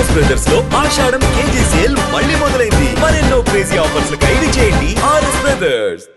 RS brothers లో ఆషాఢం KG sale మళ్ళీ మొదలైంది. మరెన్నో క్రేజీ ఆఫర్స్ ఖైదీ చేయండి ఆర్ఎస్ బ్రదర్స్.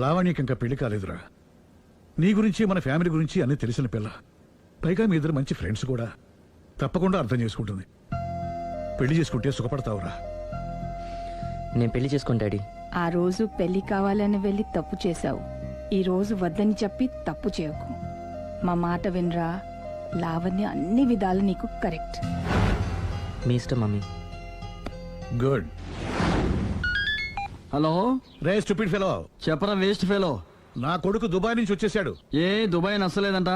లావణ్యకి ఇంకా పెళ్లి కాలేదురా. నీ గురించి మన ఫ్యామిలీ గురించి అన్ని తెలిసిన పిల్ల. పైగా మీ ఇద్దరు మంచి ఫ్రెండ్స్ కూడా. తప్పకుండా అర్థం చేసుకుంటుంది. పెళ్లి చేసుకుంటే సుఖపడతావురా. నేను పెళ్లి చేసుకోను డాడీ. ఆ రోజు పెళ్లి కావాలని వెళ్ళి తప్పు చేశావు. ఈ రోజు వద్దని చెప్పి తప్పు చేయకు. మా మాట వినరా. లావణ్య అన్ని విధాలు నీకు కరెక్ట్. మీ ఇష్టం మమ్మీ. గుడ్. హలో రే స్టూపిడ్ ఫెలో, చెప్పరా వేస్ట్ ఫెలో. నా కొడుకు దుబాయ్ నుంచి వచ్చేసాడు. ఏ దుబాయ్ నచ్చలేదంట?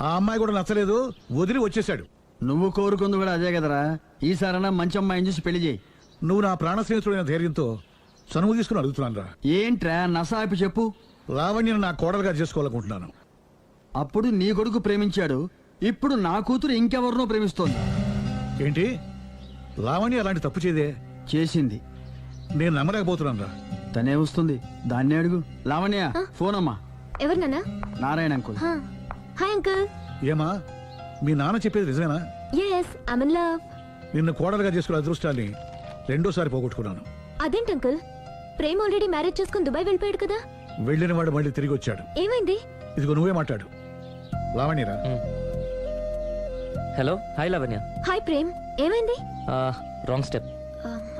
ఆ అమ్మాయి కూడా నచ్చలేదు, వదిలి వచ్చేసాడు. నువ్వు కోరుకుంది కూడా అదే కదరా. ఈసారైనా మంచి అమ్మాయిని చూసి పెళ్లి చేయి. నువ్వు నా ప్రాణ స్నేహితుడైన ధైర్యంతో చనువు తీసుకుని అడుగుతున్నాను రా. ఏంట్రా నసాపి చెప్పు. లావణ్యను నా కోడలుగా చేసుకోవాలనుకుంటున్నాను. అప్పుడు నీ కొడుకు ప్రేమించాడు, ఇప్పుడు నా కూతురు ఇంకెవరినో ప్రేమిస్తోంది. ఏంటి? లావణ్య అలాంటి తప్పు చేయదే. చేసింది. నేను నమ్మలేకపోతున్నాను రా. తనే వస్తుంది, దాన్నే అడుగు. లావణ్య ఫోన్ అమ్మా. ఎవరు నాన్న? నారాయణ అంకుల్. Hi uncle. ఏమా, మీ నాన్న చెప్పేది నిజమేనా? yes I'm in love. నిన్ను కోడలుగా చేసుకునే అదృష్టాన్ని రెండోసారి పోగొట్టుకున్నాను. అదేంటి అంకుల్, ప్రేమ్ ఆల్రెడీ మ్యారేజ్ చేసుకుని దుబాయ్ వెళ్ళిపోయాడు కదా. వెళ్ళిన వాడు మళ్ళీ తిరిగి వచ్చాడు. ఏమైంది? ఇదిగో నువ్వే మాట్లాడు. లావణ్యరా. Hello. Hi Lavanya. Hi Prem, ఏమైంది? Wrong step.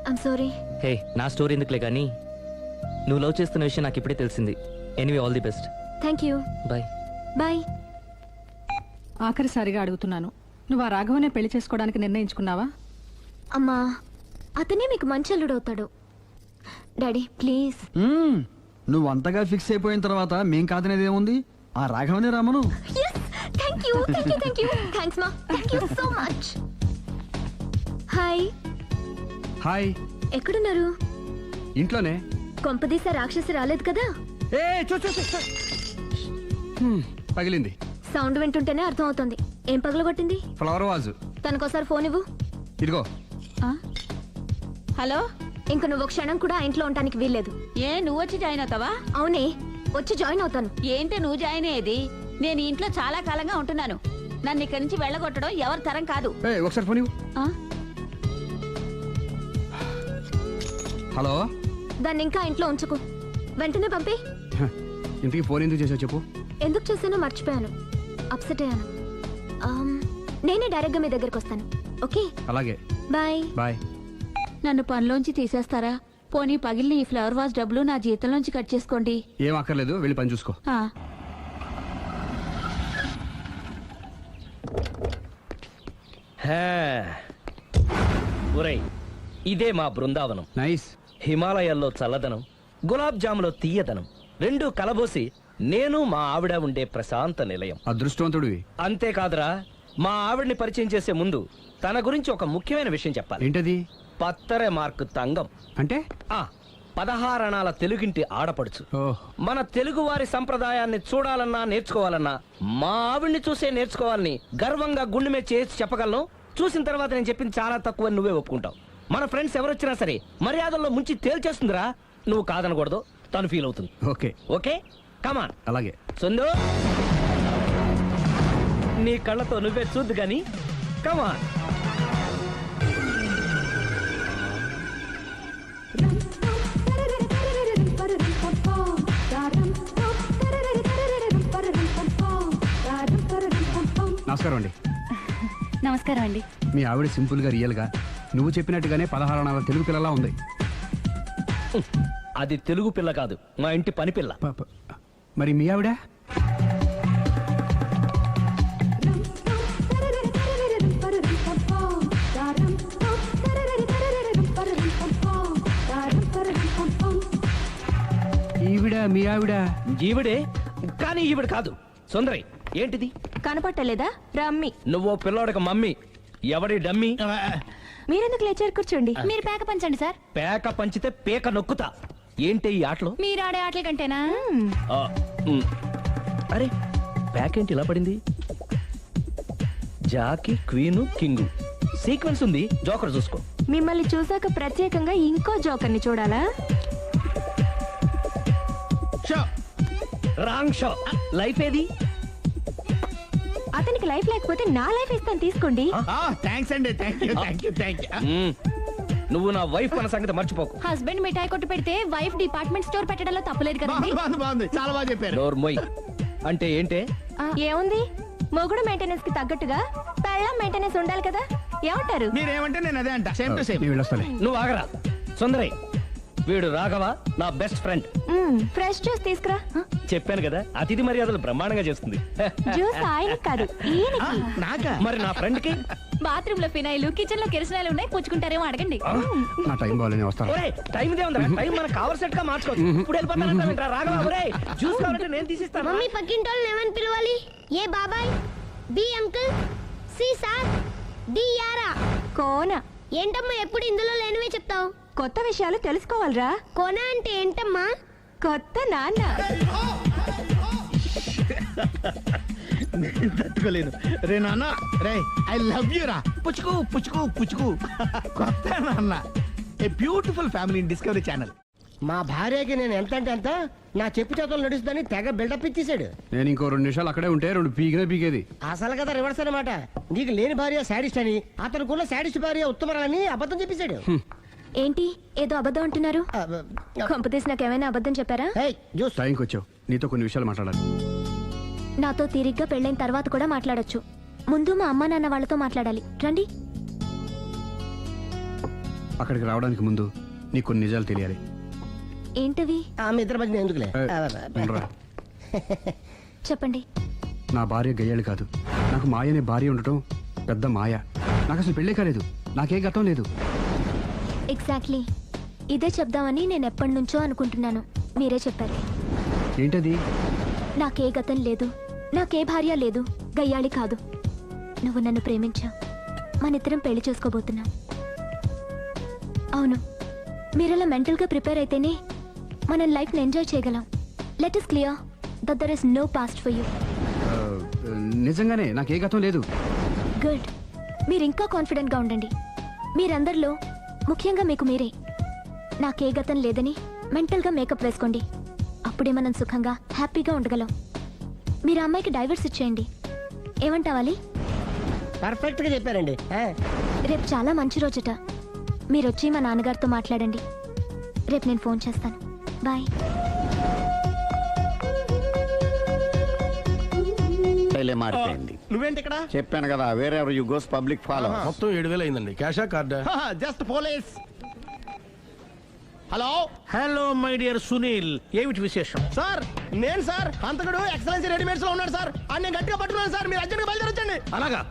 I'm sorry. Hey, నా స్టోరీ ఎందుకులే కానీ నువ్వు లవ్ చేస్తున్న విషయం నాకు ఇప్పుడే తెలిసింది. Anyway all the best. Thank you. Bye. Bye. ఆఖరిసారిగా అడుగుతున్నాను, నువ్వు ఆ రాఘవనే పెళ్లి చేసుకోవడానికి నిర్ణయించుకున్నావా? అమ్మా, అతనే మీకు మంచి అల్లుడు అవుతాడు. Daddy please. నువ్వు అంతగా ఫిక్స్ అయిపోయిన తర్వాత మేం కాదనేది ఏముంది? ఆ రాఘవనే రామను. Thank you thank you thank you. Thanks మా, thank you so much. Hi. Hi. ఎక్కడున్నారు? ఇంట్లోనే. కొంపదీసా రాక్షసి రాలేదు కదా? ఏ పగిలింది. సౌండ్ వింటుంటేనే అర్థం అవుతుంది. ఏం పగలగొట్టింది? Flower vase. తనకోసారి ఫోన్ ఇవ్వు. ఇదిగో. హలో. ఇంక నువ్వు క్షణం కూడా ఆ ఇంట్లో ఉండడానికి వీల్లేదు. ఏ నువ్వు వచ్చి జాయిన్ అవుతావా? అవునే, వచ్చి జాయిన్ అవుతాను. ఏంటి నువ్వు జాయిన్ అయ్యేది? నేను ఈ ఇంట్లో చాలా కాలంగా ఉంటున్నాను. నన్ను ఇక్కడి నుంచి వెళ్ళగొట్టడం ఎవరి తరం కాదు. ఒకసారి ఫోన్ ఇవ్వు. హలో. దాన్ని ఇంకా ఇంట్లో ఉంచుకో, వెంటనే పంపి. ఇంటికి ఫోన్ ఎందుకు చేసావు చెప్పు. ఎందుకు చేశానో మర్చిపోయాను, అప్సెట్ అయ్యాను. నేనే డైరెక్ట్ గా మీ దగ్గరకు వస్తాను. ఓకే? అలాగే. బాయ్. బాయ్. నన్ను పనిలోంచి తీసేస్తారా? పోనీ పగిలిన ఈ ఫ్లవర్ వాజ్ డబ్బులు నా జీతంలోంచి కట్ చేసుకోండి. ఏం అక్కర్లేదు, వెళ్ళి పని చూసుకో. ఇదే మా బృందావనం. నైస్. హిమాలయాల్లో చల్లదనం, గులాబ్ జాములో తీయదనం రెండూ కలబోసి నేను మా ఆవిడ ఉండే ప్రశాంత నిలయం. అదృష్టవంతుడివి. అంతేకాదురా, మా ఆవిడ్ని పరిచయం చేసే ముందు తన గురించి ఒక ముఖ్యమైన విషయం చెప్పాలి. ఏంటది? పత్తరె మార్కు తంగం అంటే 16 అణాల తెలుగింటి ఆడపడుచు. మన తెలుగు వారి సంప్రదాయాన్ని చూడాలన్నా నేర్చుకోవాలన్నా మా ఆవిడ్ని చూసే నేర్చుకోవాలని గర్వంగా గుండె మీద చేసి చెప్పగలను. చూసిన తర్వాత నేను చెప్పింది చాలా తక్కువ, నువ్వే ఒప్పుకుంటావు. మన ఫ్రెండ్స్ ఎవరొచ్చినా సరే మర్యాదల్లో ముంచి తేల్చేస్తుందిరా. నువ్వు కాదనకూడదు, తను ఫీల్ అవుతుంది. ఓకే ఓకే, కమాన్. అలాగే. సుందు, నీ కళ్ళతో నువ్వే చూద్దు గాని కమాన్. నమస్కారం అండి. నమస్కారం అండి. మీ ఆవిడ సింపుల్ గా రియల్ గా నువ్వు చెప్పినట్టుగానే 16 అణాల తెలుగు పిల్లలా ఉంది. అది తెలుగు పిల్ల కాదు, మా ఇంటి పని పిల్ల. మరి మీ ఆవిడ? మీ ఆవిడ ఈవిడే కానీ ఈవిడ కాదు. సుందరి ఏంటిది? కనపట్టలేదా? రమ్మి. నువ్వు పిల్లోడికి మమ్మీ. ఎవడి డమ్మీ? మీరెందుకు లేచారు? కూర్చోండి. మీరు పేక పంచండి సార్. పేక పంచితే పేక నొక్కుతా. ఏంటి ఈ ఆటలు? మీరు ఆడే ఆటల కంటేనా? ఆ, ఉమ్. అరే పేక ఏంటి ఇలా పడింది? జాకి, క్వీను, కింగు సీక్వెన్స్ ఉంది. జోకర్ చూసుకో. మిమ్మల్ని చూసాక ప్రత్యేకంగా ఇంకో జోకర్ని చూడాలా? Wrong show. లైఫ్ ఏది? అతనికి లైఫ్ లేకపోతే నా లైఫ్ ఇస్తాను, తీసుకోండి. నువ్వు నా వైఫ్ అన్న సంగతి మర్చిపోకు. హస్బెండ్ మిఠాయి కొట్టు పెడితే వైఫ్ డిపార్ట్మెంట్ స్టోర్ పెట్టడంలో తప్పలేదు కదండి. చాలా బాగా చెప్పారు. డోర్ మొయ్. అంటే ఏంటే? ఏముంది, మొగుడు మెయింటెనెన్స్ కి తగ్గట్టుగా పెళ్ళాం మెయింటెనెన్స్ ఉండాలి కదా. ఏమంటారు? మీరేమంటే నేను అదే అంట. Same to same. నువ్వు ఆగరా. సుందరి, వీడు రాఘవ, నా బెస్ట్ ఫ్రెండ్. ఫ్రెష్ జ్యూస్ తీసుకురా. చెప్పాను కదా, అతిథి మర్యాదలు బ్రహ్మాండంగా చేస్తుంది. జ్యూస్ ఆయన కాదు, ఈయనకి. నాకా? మరి నా ఫ్రెండ్ కి? బాత్రూమ్ లో ఫినాయిల్, కిచెన్ లో కిరసనాయిలు ఉన్నాయి, పుచ్చుకుంటారేమో అడగండి. నా టైం బాగాలేని వస్తాను. ఒరే టైం ఇదే ఉందా? టైం మనకు కవర్ సెట్ గా మార్చుకోవచ్చు. ఇప్పుడు వెళ్ళిపోతానంటా రాఘవ. ఒరే జ్యూస్ కావాలంటే నేను తీసిస్తాను. మమ్మీ పక్కింటోళ్ళని ఏమని పిలవాలి? ఏ బాబాయ్, B uncle, C sir, D యారా. కోన. ఏంటమ్మా ఎప్పుడు ఇందులో లేనివే చెప్తావు? కొత్త విషయాలు తెలుసుకోవాలిరా. కోన అంటే ఏంటమ్మా? కొత్త నాన్న. తట్టుకోలేను రే నాన్న. రే ఐ లవ్ యూ రా. పుచ్చుకు పుచ్చుకు పుచ్చుకు. కొత్త నాన్న. A beautiful family in discovery channel. మా భార్యకి నేను ఎంత అంటే అంత నా చెప్పు చేతులు నడుస్తుందని తెగ బిల్డప్ ఇచ్చేసాడు. నేను ఇంకో 2 నిమిషాలు అక్కడే ఉంటే 2 పీకేది. అసలు కదా రివర్స్ అనమాట. నీకు లేని భార్య శాడిస్ట్ అని, అతనుకున్న శాడిస్ట్ భార్య ఉత్తమరాలని అబద్ధం చెప్పేశాడు. ఏంటి ఏదో అబద్ధం అంటున్నారు? కొంపతీసి నాకేమైనా అబద్ధం చెప్పారా? ఏయ్, జ్యూస్. టైంకి వచ్చావు, నీతో కొన్ని విషయాలు మాట్లాడాలి. నాతో తీరిగ్గా పెళ్ళైన తర్వాత కూడా మాట్లాడొచ్చు. ముందు మా అమ్మా నాన్న వాళ్ళతో మాట్లాడాలి. రండి. అక్కడికి రావడానికి ముందు నీకు కొన్ని నిజాలు తెలియాలి. ఏంటవి? ఆమె ఇద్దరి మధ్య ఎందుకులే. ఉండరా. చెప్పండి. నా భార్య గయ్యాళ్ళు కాదు. నాకు మాయ అనే భార్య ఉండటం పెద్ద మాయ. నాకు అసలు పెళ్ళే కాలేదు. నాకే గతం లేదు. ఎగ్జాక్ట్లీ ఇదే చెప్దామని నేను ఎప్పటి నుంచో అనుకుంటున్నాను. మీరే చెప్పారు. ఏంటది? నాకే గతం లేదు, నాకే భార్య లేదు, గయ్యాళి కాదు. నువ్వు నన్ను ప్రేమించావు, మనిద్దరం పెళ్లి చేసుకోబోతున్నాం. అవును, మీరలా మెంటల్గా ప్రిపేర్ అయితేనే మనం లైఫ్ని ఎంజాయ్ చేయగలం. Let is clear that there is no past for you. నిజంగానే నాకే గతం లేదు. గుడ్. మీరు ఇంకా కాన్ఫిడెంట్గా ఉండండి. మీరందరిలో ముఖ్యంగా మీకు మీరే. నాకే గతం లేదని మెంటల్గా మేకప్ వేసుకోండి. అప్పుడే మనం సుఖంగా హ్యాపీగా ఉండగలం. మీరు ఆ అమ్మాయికి డైవర్స్ ఇచ్చేయండి. ఏమంటావాలి? పర్ఫెక్ట్ గా చెప్పారండి. రేపు చాలా మంచి రోజుట. మీరు వచ్చి మా నాన్నగారితో మాట్లాడండి. రేపు నేను ఫోన్ చేస్తాను. బాయ్. మారిపోయింది. నువ్వేంటి ఇక్కడ? చెప్పాను కదా, వేరే ఎవరు యు గోస్ పబ్లిక్ ఫాలో. మొత్తం 7,000 అయిందండి. క్యాషా కార్డా? Just police. Hello hello my dear Sunil, ఏమిటి విశేషం? సార్, నేను సార్ హంతకుడు ఎక్సలెన్సీ రెడీమేడ్స్ లో ఉన్నాడు సార్. అని నేను గట్టిగా పట్టుకున్నాను సార్. మీరు అర్జెంట్గా బయలుదేరొచ్చండి. అలాగా,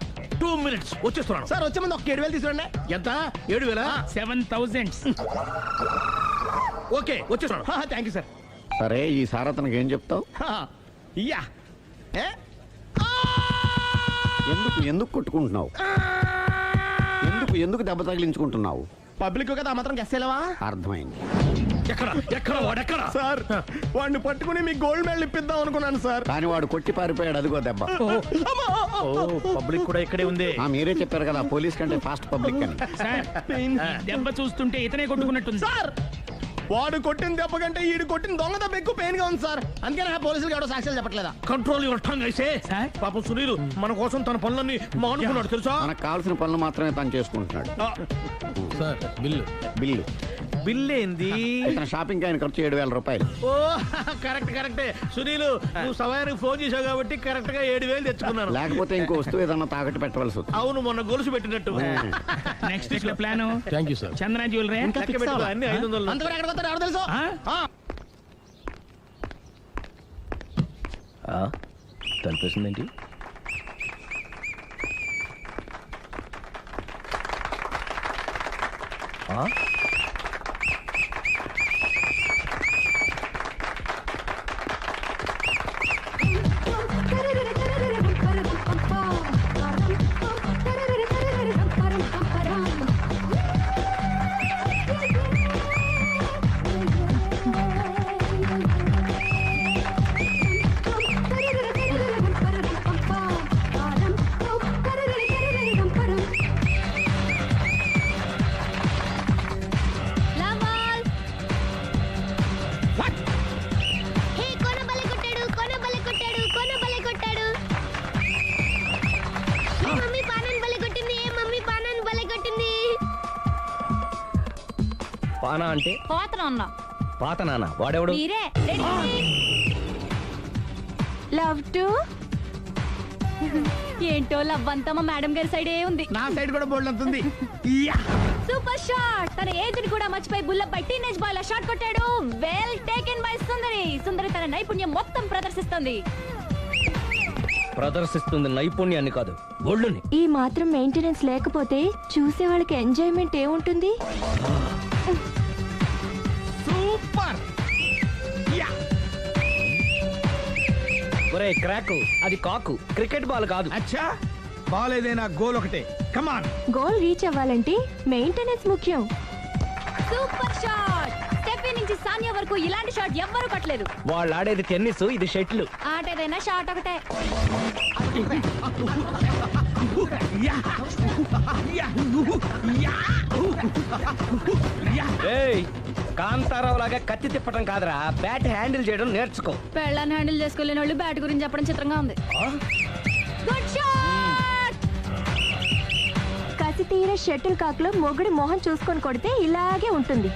2 minutes వచ్చేస్తున్నాను. సార్ వచ్చే ముందు ఒక 7,000 తీసుకురండి. ఎంత? 7,000? 7,000. ఓకే, వచ్చేస్తున్నాను. Thank you sir. సరే, ఈ సార్ అతనికి ఏం చెప్తావు? యా. ఎందుకు ఎందుకు కొట్టుకుంటున్నావు? ఎందుకు దెబ్బ తగిలించుకుంటున్నావు? పబ్లిక్ కదా మాత్రం గెస్సేలవా? అర్థమైంది. ఎక్కడ వాడెక్కడ? సార్, వాడిని పట్టుకుని మీ గోల్డ్ మెడల్ ఇప్పిద్దాం అనుకున్నాను సార్. కానీ వాడు కొట్టి పారిపోయాడు. అదిగో దెబ్బ. పబ్లిక్ కూడా ఇక్కడే ఉంది. మీరే చెప్పారు కదా, పోలీస్ కంటే ఫాస్ట్ పబ్లిక్ అని. దెబ్బ చూస్తుంటే ఇతనే కొట్టుకున్నట్టుంది సార్, వాడు కొట్టిన దెబ్బ కంటే ఈడు కొట్టిన దొంగ దెబ్బ ఎక్కువ పెయిన్ గా ఉంది సార్. అందుకే నా పోలీసులు ఎవడో సాక్ష్యాలు చెప్పట్లేదా? కంట్రోల్ యువర్ టంగ్ అయితే. పాపం సునీల్ మన కోసం తన పనులన్నీ మానుకున్నాడు తెలుసా? మనకు కావాల్సిన పనులు మాత్రమే తను చేసుకుంటున్నాడు. సార్, బిల్లు బిల్లు బిల్లు ఏంది? ఇతను షాపింగ్ ఆయన ఖర్చు 7,000 రూపాయలు. ఓ కరెక్టే సునీల్, నువ్వు సమయానికి ఫోన్ చేసావు కాబట్టి కరెక్ట్ గా 7,000 తెచ్చుకున్నాను. లేకపోతే ఇంకో వస్తువు ఏదన్నా తాకట్టు పెట్టవలసి వస్తుంది. అవును, మొన్న గొలుసు పెట్టినట్టు. Next week plan. Thank you sir. Chandra jewellery అన్ని 500. అంతవరకు ఎక్కడ పోతారు ఎవరు తెలుసు? కనిపిస్తుందేంటి? పానా అంటే పోతన ఉన్నా పాత నాన్న వాడెవడు మీరే రెడీ? లవ్ టు ఏంటో లవ్ అంతా మా మేడం గారి సైడే ఉంది. నా సైడ్ కూడా బోల్డ్ అంతుంది. Super shot. తన ఏజ్ ని కూడా మర్చిపోయి బుల్లపై టీనేజ్ బాయ్ లా షాట్ కొట్టాడు. Well taken by Sundari. Sundari తన నైపుణ్యం మొత్తం ప్రదర్శిస్తుంది. ప్రదర్శిస్తుంది నైపుణ్యాన్ని కాదు, ఒళ్ళుని. ఈ మాత్రం మెయింటెనెన్స్ లేకపోతే చూసే వాళ్ళకి ఎంజాయ్మెంట్ ఏముంటుంది? సూపర్. ఒరే క్రాకు, అది కాకు, క్రికెట్ బాల్ కాదు. అచ్చా, బాల్ ఏదైనా గోల్ ఒకటే. కమాన్. గోల్ రీచ్ అవ్వాలంటే మెయింటెనెన్స్ ముఖ్యం. Super shot. స్టెఫీ నుంచి సానియా వరకు ఇలాంటి షాట్ ఎవ్వరూ కొట్టలేదు. వాళ్ళు ఆడేది టెన్నిస్, ఇది షటిల్. ఆట ఏదైనా షాట్ ఒకటే. ఏయ్, కాంతారావు లాగా కత్తి తిప్పటం కాదురా, బ్యాట్ హ్యాండిల్ చేయడం నేర్చుకో. పెళ్ళాన్ని హ్యాండిల్ చేసుకోలేని వాళ్ళు బ్యాట్ గురించి చెప్పడం చిత్రంగా ఉంది. Good shot. కసి తీర షటిల్ కాక్ లో మొగుడి మొహం చూసుకొని కొడితే ఇలాగే ఉంటుంది.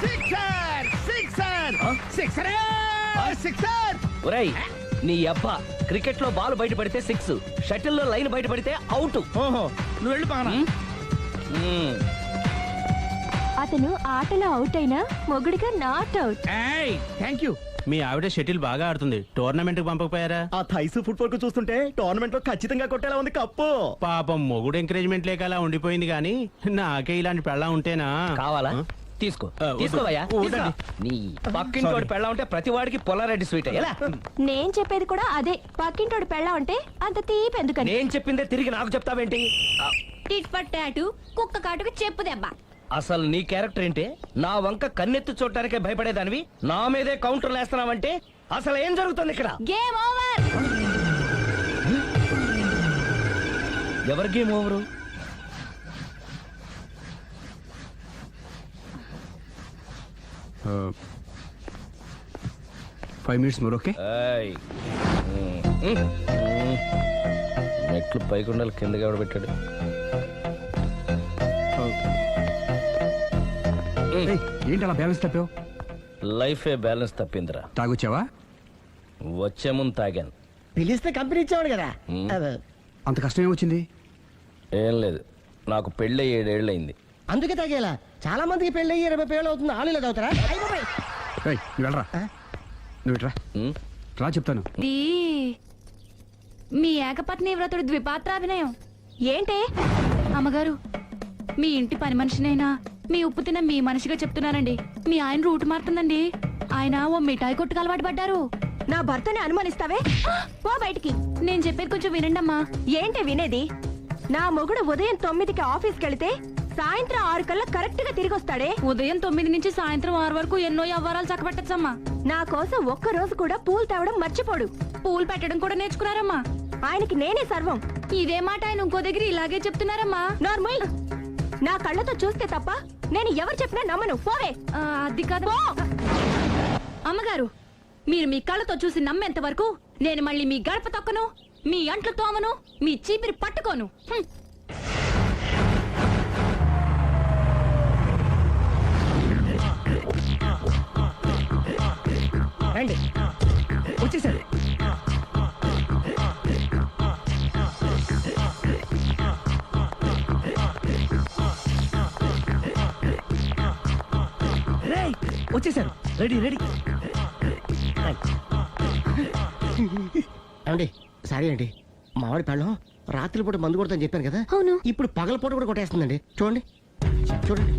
Sixer sixer sixer sixer. ఒరేయ్, నీ అబ్బా, క్రికెట్ లో బాల్ బయట పడితే 6, షటిల్ లో లైన్ బయట పడితే అవుట్. ఓహో, నువ్వు వెళ్ళి పానా. అతను ఆటలో అవుట్ అయినా మొగుడిగా నాట్ అవుట్. Thank you. మీ ఆవిడ షటిల్ బాగా ఆడుతుంది, టోర్నమెంట్ కి పంపకపోయారా? ఆ థైస్ ఫుట్బాల్ కు చూస్తుంటే టోర్నమెంట్ లో ఖచ్చితంగా కొట్టేలా ఉంది కప్పు. పాపం మొగుడు ఎంకరేజ్మెంట్ లేక అలా ఉండిపోయింది గానీ నాకే ఇలాంటి పెళ్ళా ఉంటేనా? కావాలా? తీసుకో, వద్దు. తీసుకోవయ్యా. వద్దండి. నీ పక్కింటోడి పెళ్ళ ఉంటే ప్రతి వాడికి పొలారెడ్డి స్వీట్. ఎలా? నేను చెప్పేది కూడా అదే. పక్కింటోడు పెళ్ళా ఉంటే అంత తీపి ఎందుకని? నేను చెప్పిందే తిరిగి నాకు చెప్తావేంటి? టిట్ ఫర్ టాటూ, కుక్క కాటుకు చెప్పు దెబ్బ. అసలు నీ క్యారెక్టర్ ఏంటి? నా వంక కన్నెత్తి చూడటానికే భయపడేదానివి నా మీదే కౌంటర్ వేస్తున్నావంటే అసలు ఏం జరుగుతుంది ఇక్కడ? Game over. ఎవరి game over? Five minutes more. Okay. మెట్లు పైకుండలు కిందకి ఎవడ పెట్టాడు? ఏంటి అలా బ్యాలెన్స్ తప్పావు? లైఫే బ్యాలెన్స్ తప్పిందిరా. తాగొచ్చావా? వచ్చే ముందు తాగాను. పిలిస్తే కంపెనీ ఇచ్చేవాడు కదా. అంత కష్టం ఏమొచ్చింది? ఏం లేదు, నాకు పెళ్ళి 7 ఏళ్ళయింది. అందుకే తాగేలా. చాలా మందికి పెళ్ళి 20 ఏళ్ళు అవుతుంది. ఆలు ఇలా తాగుతారా? నువ్వు వెళ్ళరా. నువ్వు ఇట్రా. రా చెప్తాను. మీ ఏకపత్ని వ్రతుడు ద్విపాత్రాభినయం. ఏంటే అమ్మగారు, మీ ఇంటి పని మనిషినైనా మీ ఉప్పు తిన్న మీ మనిషిగా చెప్తున్నానండి. మీ ఆయన రూట్ మారుతుందండి. ఆయన ఓ మిఠాయి కొట్టుకు అలవాటు పడ్డారు. నా భర్తని అనుమానిస్తావే? పో బయటికి. నేను చెప్పేది కొంచెం వినండి అమ్మా. ఏంటి వినేది? నా మొగుడు ఉదయం 9కి ఆఫీస్కి వెళితే సాయంత్రం 6 కల్లా కరెక్ట్ గా తిరిగి వస్తాడే. ఉదయం 9 నుంచి సాయంత్రం 6 వరకు ఎన్నో వ్యవహారాలు చక్కబెట్టచ్చమ్మా. నా కోసం ఒక్క రోజు కూడా పూలు తేవడం మర్చిపోడు. పూలు పెట్టడం కూడా నేర్చుకున్నారమ్మా. ఆయనకి నేనే సర్వం. ఇదే మాట ఆయన ఇంకో దగ్గర ఇలాగే చెప్తున్నారమ్మా. నార్మల్. నా కళ్ళతో చూస్తే తప్ప నేను ఎవరు చెప్పినా నమ్మను. పోవే. అది కాదు అమ్మగారు. మీరు మీ కళ్ళతో చూసి నమ్మేంత వరకు నేను మళ్ళీ మీ గడప తొక్కను, మీ అంట్లు తోమను, మీ చీపిరి పట్టుకోను. రండి, వచ్చేసారు. వచ్చేసారు. Ready ready. ఏమండి, సారీ అండి. మామిడి పళ్ళం రాత్రిపూట మందు కొడతాను చెప్పాను కదా. అవును. ఇప్పుడు పగలపూట కూడా కొట్టేస్తుందండి. చూడండి చూడండి.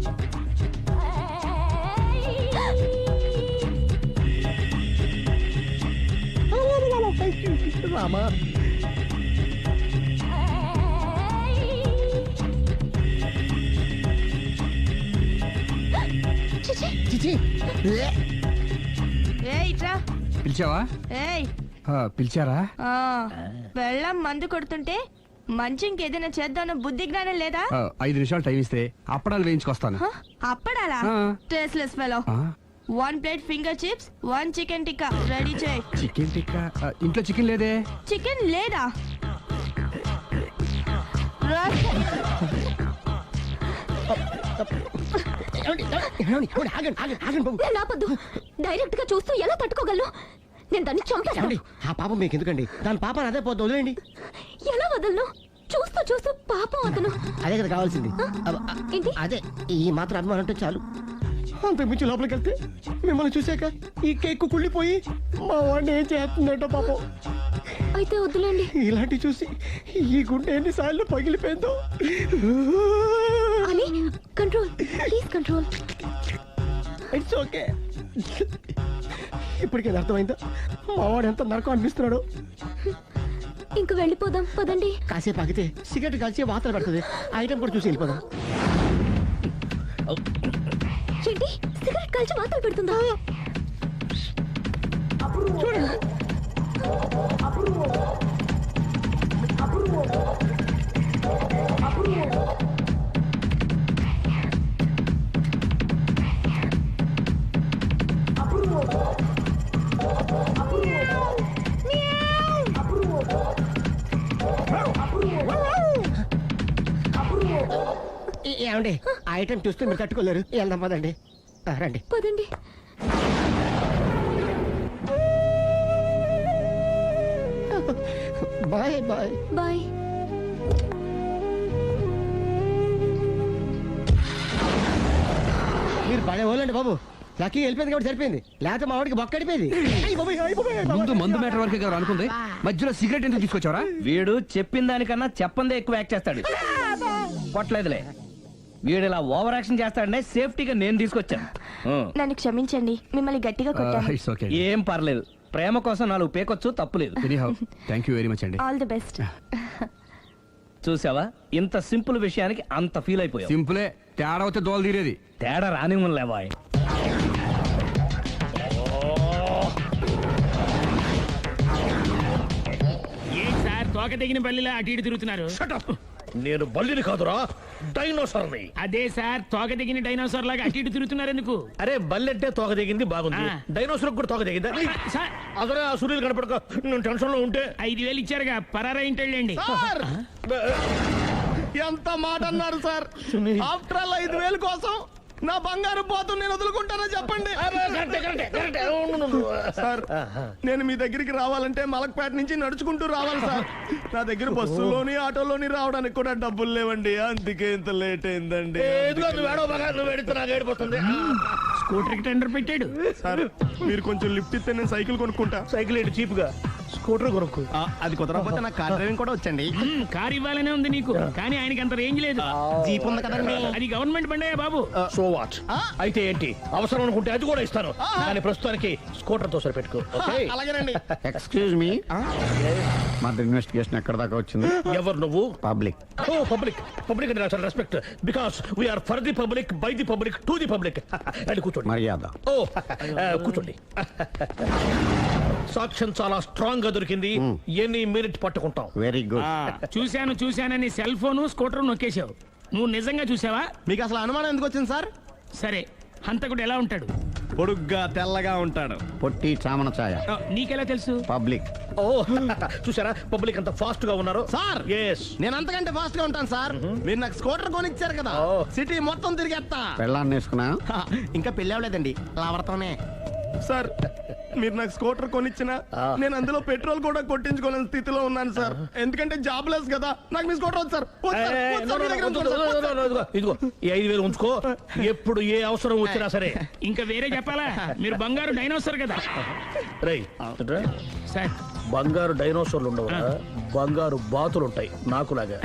రామా, చిచి. పిలిచావా? పిలిచారా? వెళ్ళం మందు కొడుతుంటే మంచి ఇంకేదైనా చేద్దామన్న బుద్ధి జ్ఞానం లేదా? 5 నిమిషాలు టైం ఇస్తే అప్పడాలు వేయించుకొస్తాను. అప్పడాలా? Tasteless fellow. 1 plate finger chips, 1 chicken tikka ready చేయి. చికెన్ టిక్కా? ఇంట్లో చికెన్ లేదే. చికెన్ లేదా? ఆగండి బాబు. నేను ఆపొద్దు. డైరెక్ట్ గా చూస్తూ ఎలా తట్టుకోగలను? నేను దాన్ని చంపాను. ఏమండి, ఆ పాపం మీకు ఎందుకండి? దాని పాప అదే పోతుంది, వదిలేండి. ఎలా వదలను? చూస్తూ చూస్తూ పాపం అతను. అదే కదా కావాల్సింది. ఏంటి? అదే ఈ మాత్రం అభిమానం అంటే చాలు. అంత మించి లోపలికి వెళ్తే మిమ్మల్ని చూసాక ఈ కేక్ కుళ్ళిపోయి మా వాడిని ఏం చేస్తుందంటో పాపం. అయితే వద్దులేండి. ఇలాంటి చూసి ఈ గుండె ఎన్నిసార్లు పగిలిపోయిందో. అని control, please control. It's okay. ఇప్పటికే అర్థమైందా మా వాడు ఎంత నరకం అనిపిస్తున్నాడు? ఇంక వెళ్ళిపోదాం పదండి. కాసేపు ఆగితే సిగరెట్ కలిసి వాతలు పడుతుంది. ఐటమ్ కూడా చూసి వెళ్ళిపోదాం. ఏంటి, సిగరెట్ కాల్చి వాతలు పెడుతుందా? చూడండి. ఏమండి, ఆ ఐటమ్ చూస్తే మీరు తట్టుకోలేరు. వెళ్దాం పదండి. రండి పదండి. Bye bye bye. మీరు పడే వాళ్ళండి బాబు. లక్కీ వెళ్ళిపోయింది కాబట్టి సరిపోయింది, లేకపోతే మా వాడికి బొక్కడిపోయింది. ముందు మందు మ్యాటర్ వరకే కదా అనుకుంది, మధ్యలో సిగరెట్ ఎందుకు తీసుకొచ్చావరా? వీడు చెప్పిన దానికన్నా చెప్పందే ఎక్కువ యాక్ట్ చేస్తాడు. కొట్టలేదులే, వీడు ఇలా ఓవర్ యాక్షన్ చేస్తాడనే సేఫ్టీగా నేను తీసుకొచ్చాను. నన్ను క్షమించండి, మిమ్మల్ని గట్టిగా కొట్టాను. ఏం పర్లేదు, ప్రేమ కోసం 4 పేకొచ్చు, తప్పులేదు. థ్యాంక్ యూ వెరీ మచ్ అండి. All the best. చూసావా, ఇంత సింపుల్ విషయానికి అంత ఫీల్ అయిపోయావు. సింపులే, తేడా వస్తే దోలు తీరేది. తేడా రాని లేవా? ఏంటి సార్ తోక తెగిన బల్లిలా అటు ఇటు తిరుగుతున్నారు? నేను బల్లిని కాదురా, డైనోసార్ని. అదే సార్, తోక తెగిన డైనోసార్ లాగా అటు ఇటు తిరుగుతున్నారు ఎందుకు? అరే బల్లెట్టే తోక దిగింది బాగుంది, డైనోసార్ కూడా తోక దిగిందా? సార్, అదరే ఆ సూర్యులు కనపడక నేను టెన్షన్ లో ఉంటే 5,000 ఇచ్చారుగా, పరారా ఇంటండి. ఎంత మాట అన్నారు సార్? ఆఫ్టర్ ఆల్ 5,000 కోసం నా బంగారు పోతు నేను వదులుకుంటానో చెప్పండి సార్. నేను మీ దగ్గరికి రావాలంటే మలక్పేట నుంచి నడుచుకుంటూ రావాలి సార్. నా దగ్గర బస్సులోని ఆటోలోని రావడానికి కూడా డబ్బులు లేవండి, అందుకే ఇంత లేట్ అయిందండి. స్కూటర్ కి టెండర్ పెట్టాడు సార్. మీరు కొంచెం లిఫ్ట్ ఇస్తే నేను సైకిల్ కొనుక్కుంటా. సైకిల్ ఏంటి చీప్ గా, స్కూటర్ కొనుక్కు. అది కుదరకపోతే నాకు కార్ డ్రైవింగ్ కూడా వచ్చండి. కార్ ఇవ్వాలనే ఉంది నీకు, కానీ ఆయనకి అంత రేంజ్ లేదు. జీప్ ఉంది కదండి. అది గవర్నమెంట్ బండే బాబు. So what? అయితే ఏంటి, అవసరం అనుకుంటే అది కూడా ఇస్తాను, కానీ ప్రస్తుతానికి స్కూటర్ తో సరిపెట్టుకో. అలాగేనండి. ఎక్స్క్యూజ్ మీ, మర్డర్ ఇన్వెస్టిగేషన్ ఎక్కడ దాకా వచ్చింది? ఎవరు నువ్వు? పబ్లిక్. ఓ పబ్లిక్. పబ్లిక్ అంటే నాకు respect, because we are for the public, by the public, to the public. అది కూర్చోండి. మర్యాద. ఓ కూర్చోండి. సాక్ష్యం చాలా స్ట్రాంగ్ గా దొరికింది, ఎన్ని మినిట్ పట్టుకుంటాం. Very good. చూశానని సెల్ ఫోను స్కూటర్ నొక్కేశావు. నువ్వు నిజంగా చూసావా? మీకు అసలు అనుమానం ఎందుకు వచ్చింది సార్? సరే, హంతకుడు ఎలా ఉంటాడు? పొడుగ్గా తెల్లగా ఉంటాడు. పొట్టి చామన ఛాయ. నీకెలా తెలుసు? పబ్లిక్. ఓ చూసారా, పబ్లిక్ అంత ఫాస్ట్ గా ఉన్నారు సార్. ఎస్, నేను అంతకంటే ఫాస్ట్ గా ఉంటాను సార్. మీరు నాకు స్కూటర్ కొనిచ్చారు కదా, సిటీ మొత్తం తిరిగేస్తా. పెళ్ళాన్ని వేసుకున్నా? ఇంకా పెళ్లి అవ్వలేదండి, లావడతానే. సార్ మీరు నాకు స్కూటర్ కొనిచ్చిన నేను అందులో పెట్రోల్ కూడా కొట్టించుకోలేని స్థితిలో ఉన్నాను సార్. ఎందుకంటే జాబ్ లెస్ కదా, నాకు మీ స్కూటర్ వద్దు సార్. ఇదిగో ఈ 5,000 ఉంచుకో, ఎప్పుడు ఏ అవసరం వచ్చినా సరే. ఇంకా వేరే చెప్పాలా? మీరు బంగారు డైనోసార్ కదా. రై సార్, బంగారు డైనోసార్లు ఉండవు, బంగారు బాతులు ఉంటాయి నాకులాగా.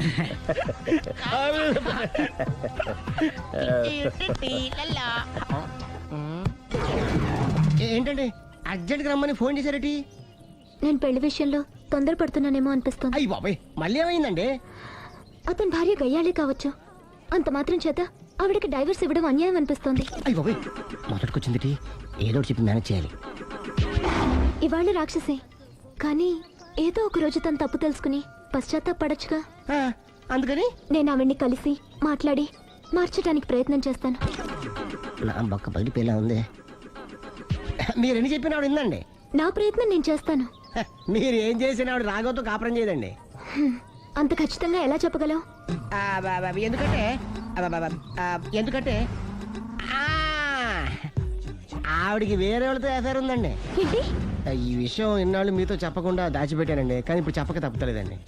ఏంటండి అర్జెంట్ గా రమ్మని ఫోన్ చేశారటి? నేను పెళ్లి విషయంలో తొందరపడుతున్నానేమో అనిపిస్తుంది. అయ్యి బాబాయ్, మళ్ళీ ఏమైందండి? అతని భార్య గయ్యాళే కావచ్చు, అంత మాత్రం చేత ఆవిడకి డైవర్స్ ఇవ్వడం అన్యాయం అనిపిస్తోంది. అయ్యి బాబాయ్, మొదటికొచ్చింది ఏదో ఒకటి చెప్పి మేనేజ్ చేయాలి. ఇవాళ రాక్షసే, కానీ ఏదో ఒక రోజు తను తప్పు తెలుసుకుని పశ్చాత్తాపడొచ్చుగా. అందుకని నేను ఆవిడ్ని కలిసి మాట్లాడి మార్చడానికి ప్రయత్నం చేస్తాను. నా బొక్క బయటిపోయేలా ఉంది. మీరు ఎన్ని చెప్పిన ఆవిడ ఇందండి. నా ప్రయత్నం నేను చేస్తాను. మీరు ఏం చేసిన ఆవిడ రాగోతో కాపురం చేయదండి. అంత ఖచ్చితంగా ఎలా చెప్పగలవు? ఎందుకంటే ఎందుకంటే ఆ, ఆవిడికి వేరే వాళ్ళతో ఎఫైర్ ఉందండి. ఏంటి? ఈ విషయం ఇన్నాళ్ళు మీతో చెప్పకుండా దాచిపెట్టానండి, కానీ ఇప్పుడు చెప్పక తప్పలేదండి.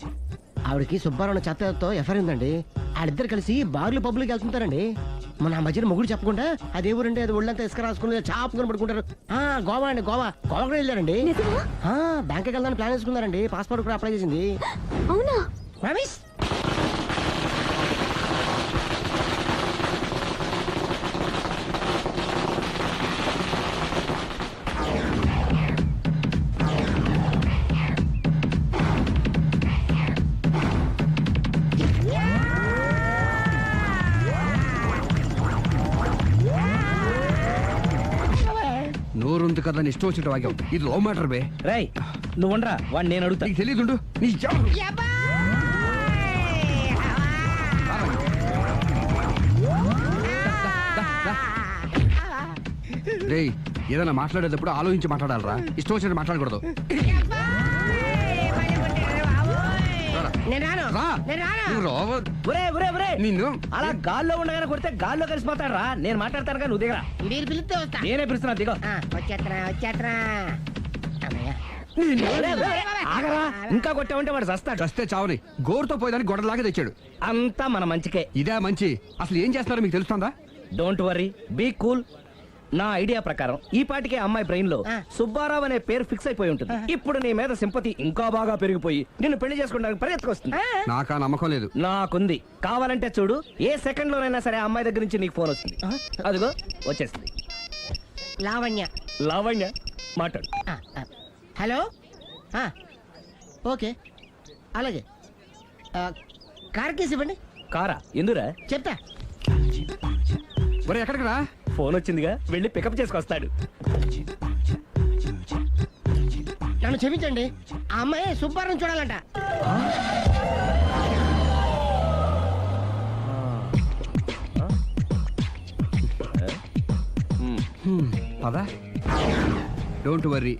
ఆవిడకి సుబ్బారావు చెత్తతో ఎఫైర్ ఉందండి. వాళ్ళిద్దరు కలిసి బార్లు పబ్లిక్ వెళ్తుంటారండి. మన ఆ మధ్యన మొగుడు చెప్పకుండా అదే ఊరండి, అది ఒళ్ళంతా ఇసుక రాసుకుని చాపుకొని పడుకుంటారు. గోవా అండి, గోవా కూడా వెళ్ళారండి. నిజమా? బ్యాంక్కి వెళ్దాని ప్లాన్ వేసుకున్నారండి. పాస్పోర్ట్ కూడా అప్లై చేసింది. అవునా? రమేష్ నోరుంది కదా నీ ఇష్టం వచ్చినట్టు వాగావు. ఇది లవ్ మ్యాటర్ బే. రై నువ్వు ఉండరా వాడిని నేను అడుగుతా. నీకు తెలియదుండు నీ రేయ్, ఏదైనా మాట్లాడేటప్పుడు ఆలోచించి మాట్లాడాలరా, ఇష్టం వచ్చినట్టు మాట్లాడకూడదు. రా. నువ్వు రావ- ఒరే ఒరే ఒరే నిన్ను అలా గాల్లో ఉండగానే కొడితే గాల్లో కలిసిపోతాడు రా. నేను మాట్లాడతాను కానీ నువ్వు దిగరా. మీరు పిలిస్తే వస్తా. నేనే పిలుస్తున్నా దిగో. వచ్చేత్తరా ఒరే, ఒరే, ఆగరా. ఇంకా కొట్టావంటే వాడు చస్తాడు. చస్తే చావని గోరుతో పోయేదానికి గొడవలాగా తెచ్చాడు. అంతా మన మంచికే. ఇదే మంచి. అసలు ఏం చేస్తారో మీకు తెలుస్తుందా? Don't worry, be cool. నా ఐడియా ప్రకారం ఈ పాటికే అమ్మాయి బ్రెయిన్ లో సుబ్బారావు అనే పేరు ఫిక్స్ అయిపోయి ఉంటుంది. ఇప్పుడు నీ మీద సింపతి ఇంకా బాగా పెరిగిపోయి నిన్ను పెళ్లి చేసుకోవడానికి పరిగెత్తుకొస్తుంది. నాకా నమ్మకం లేదు. నాకుంది. కావాలంటే చూడు, ఏ సెకండ్ లోనైనా సరే ఆ అమ్మాయి దగ్గర నుంచి నీకు ఫోన్ వస్తుంది. అదిగో వచ్చేస్తుంది. లావణ్య. లావణ్య మాట్లాడు. హలో. ఓకే అలాగే. కార్ కేసు ఇవ్వండి. కారా ఎందురా? చెప్తా. ఒరే ఎక్కడికి రా? ఫోన్ వచ్చిందిగా, వెళ్ళి పికప్ చేసుకొస్తాడు. నన్ను క్షమించండి, ఆ అమ్మాయి సుబ్బారావు చూడాలంట. పదా. Don't worry,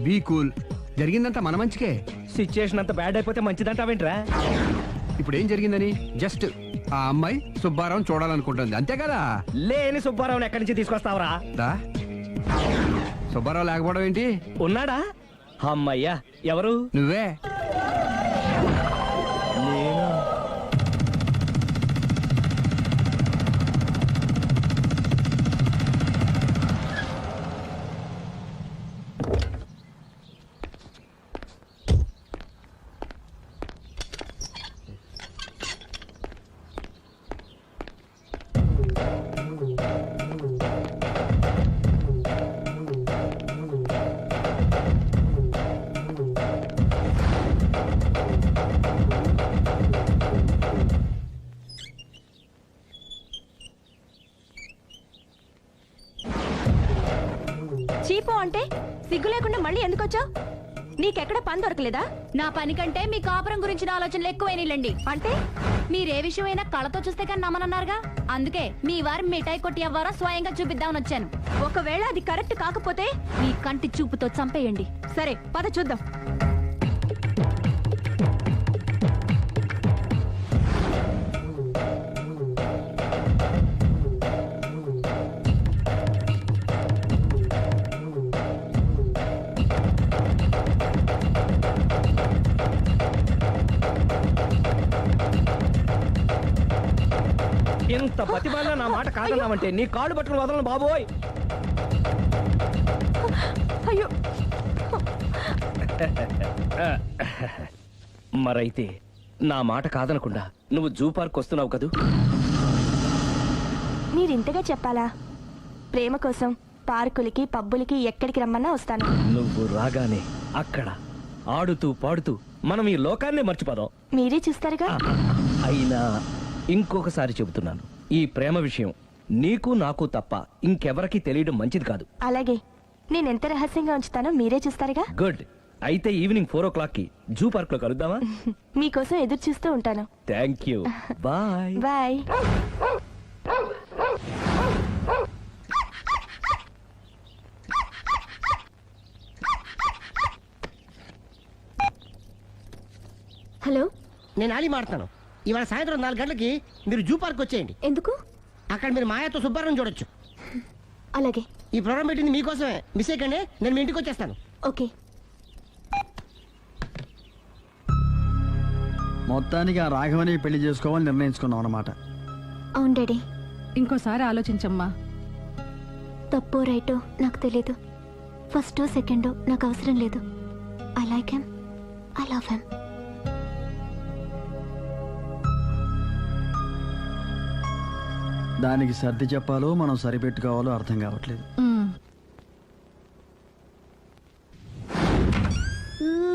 be cool. జరిగిందంతా మన మంచికే. సిచ్యుయేషన్ అంత బ్యాడ్ అయిపోతే మంచిదంటావేంట్రా? ఇప్పుడు ఏం జరిగిందని జస్ట్ ఆ అమ్మాయి సుబ్బారావు చూడాలనుకుంటుంది, అంతే కదా. లేని సుబ్బారావుని ఎక్కడి నుంచి తీసుకొస్తావురా? దా. సుబ్బారావు లేకపోవడం ఏంటి? ఉన్నాడా? అమ్మయ్యా, ఎవరు? నువ్వే. చీపో అంటే సిగ్గు లేకుండా మళ్ళీ ఎందుకు వచ్చావు? నీకెక్కడ పని దొరకలేదా? నా పని కంటే మీ కాపురం గురించిన ఆలోచనలు ఎక్కువైనాయిలండి. అంటే మీరే విషయమైనా కళ్ళతో చూస్తే కానీ నమ్మనన్నారుగా, అందుకే మీ వారి మిఠాయి కొట్టి అవ్వారా స్వయంగా చూపిద్దామని వచ్చాను. ఒకవేళ అది కరెక్ట్ కాకపోతే మీ కంటి చూపుతో చంపేయండి. సరే పద చూద్దాం. ఇంత ప్రతిభలో నా మాట కాదన్నావంటే నీ కాళ్ళు బట్టలు వదలను బాబోయ్. అయ్యో. మరైతే నా మాట కాదనకుండా నువ్వు జూ పార్క్ వస్తున్నావు కదూ? మీరింతగా చెప్పాలా? ప్రేమ కోసం పార్కులకి పబ్బులకి ఎక్కడికి రమ్మన్నా వస్తాను. నువ్వు రాగానే అక్కడ ఆడుతూ పాడుతూ మనం ఈ లోకాన్ని మర్చిపోదాం. మీరే చూస్తారుగా. అయినా ఇంకొకసారి చెబుతున్నాను, ఈ ప్రేమ విషయం నీకు నాకు తప్ప ఇంకెవరికి తెలియడం మంచిది కాదు. అలాగే, నేనెంత రహస్యంగా ఉంచుతానో మీరే చూస్తారుగా. గుడ్. అయితే ఈవినింగ్ 4 o'clock కి జూ పార్క్ లో కలుద్దామా? మీకోసం ఎదురు చూస్తూ ఉంటాను. Thank you. Bye bye. నేను ఆలి మాడతాను. ఇవాళ సాయంత్రం 4 గంటలకి మీరు జూ పార్క్ వచ్చేయండి. ఎందుకు? అక్కడ మీరు మాయాతో సుబ్బారావు చూడొచ్చు. అలాగే. ఈ ప్రోగ్రామ్ పెట్టింది మీకోసమే. మిస్ అయ్యకండి, నేను మీ ఇంటికి వచ్చేస్తాను. ఓకే. మొత్తానికి ఆ రాఘవని పెళ్లి చేసుకోవాలని నిర్ణయించుకున్నాం అన్నమాట. అవును డాడీ. ఇంకోసారి ఆలోచించమ్మా. తప్పో రైటో నాకు తెలీదు. ఫస్టో సెకండో నాకు అవసరం లేదు. I like him, I love him. దానికి సర్ది చెప్పాలో మనం సరిపెట్టుకోవాలో అర్థం కావట్లేదు.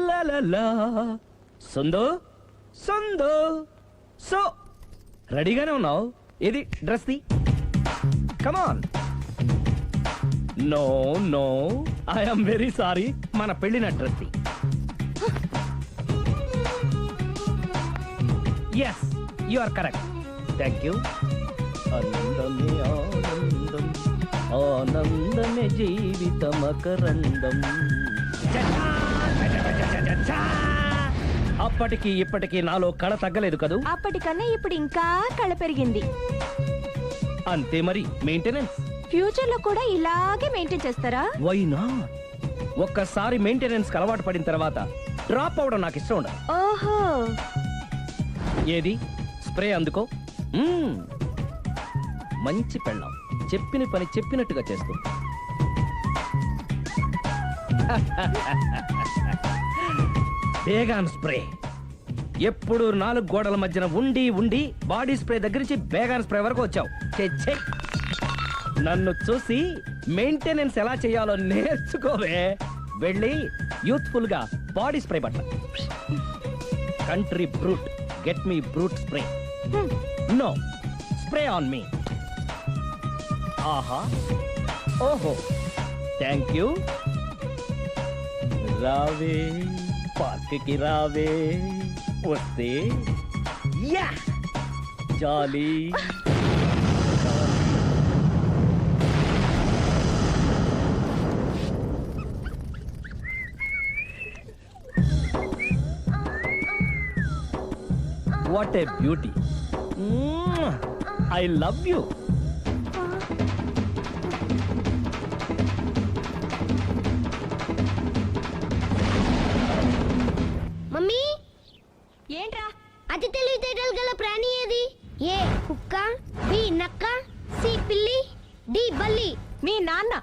లలలా. సందో సందో సో రెడీగానే ఉన్నావు? ఏది డ్రెస్ ది. Come on. No no, I'm very sorry. మన పెళ్ళిన డ్రెస్ ది. Yes, you are correct. Thank you. ఆనందమే ఆనందం, ఆనందమే జీవితమకరందం. అప్పటికి ఇప్పటికి నాలో కళ తగ్గలేదు కదూ? అప్పటికన్నా ఇప్పుడు ఇంకా కళ పెరిగింది. అంతే మరి, మెయింటెనెన్స్. ఫ్యూచర్ లో కూడా ఇలాగే మెయింటైన్ చేస్తారా? Why not? ఒక్కసారి మెయింటెనెన్స్ అలవాటు పడిన తర్వాత డ్రాప్ అవడం నాకు ఇష్టం ఉండదు. ఓహో. ఏది స్ప్రే అందుకో. మంచి పెళ్ళాం, చెప్పిన పని చెప్పినట్టుగా చేస్తూ. Baygon spray. ఎప్పుడు 4 గోడల మధ్యన ఉండి ఉండి బాడీ స్ప్రే దగ్గర నుంచి బేగాన్ స్ప్రే వరకు వచ్చావు. ఛే, నన్ను చూసి మెయింటెనెన్స్ ఎలా చేయాలో నేర్చుకోవే. వెళ్ళి యూత్ఫుల్ గా బాడీ స్ప్రే బట్ట. Country Brut, get me Brut spray. No, spray on me. ఆహా, ఓహో, థ్యాంక్ యూ. రావే పార్క్ కి రావే, వస్తే యా jolly. What a beauty. I love you. Mummy, ఏంట్రా? అతి తెలివితేటలు గల ప్రాణి ఏది? ఏ కుక్క, బి నక్క, సి పిల్లి, డి బల్లి. మీ నాన్న.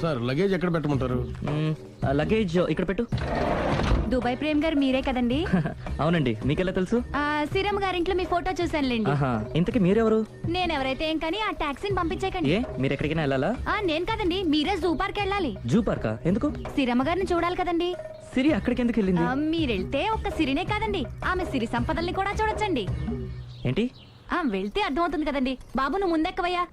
సార్ లగేజ్ ఎక్కడ పెట్టమంటారు? లగేజ్ ఇక్కడ పెట్టు. దుబాయ్ ప్రేమ్ గారు మీరే కదండి? అవునండి, మీకెలా తెలుసు? శ్రీరామ్ గారింట్లో మీ ఫోటో చూసానులేండి. ఇంతకీ మీరెవరు? నేనెవరైతే ఏం కానీ ఆ టాక్సీని పంపించేకండి. ఏ, మీరు ఎక్కడికైనా వెళ్ళాలా? నేను కదండి, మీరే జూ పార్క్ వెళ్ళాలి. జూ పార్కా? ఎందుకు? సిరమ్మ గారిని చూడాలి కదండి. సిరి అక్కడికి ఎందుకు వెళ్ళింది? మీరెళ్తే ఒక్క సిరినే కాదండి, ఆమె సిరి సంపదల్ని కూడా చూడొచ్చండి. ఏంటి? వెళ్తే అర్థమవుతుంది కదండి. బాబు నువ్వు ముందెక్కవయ్యా.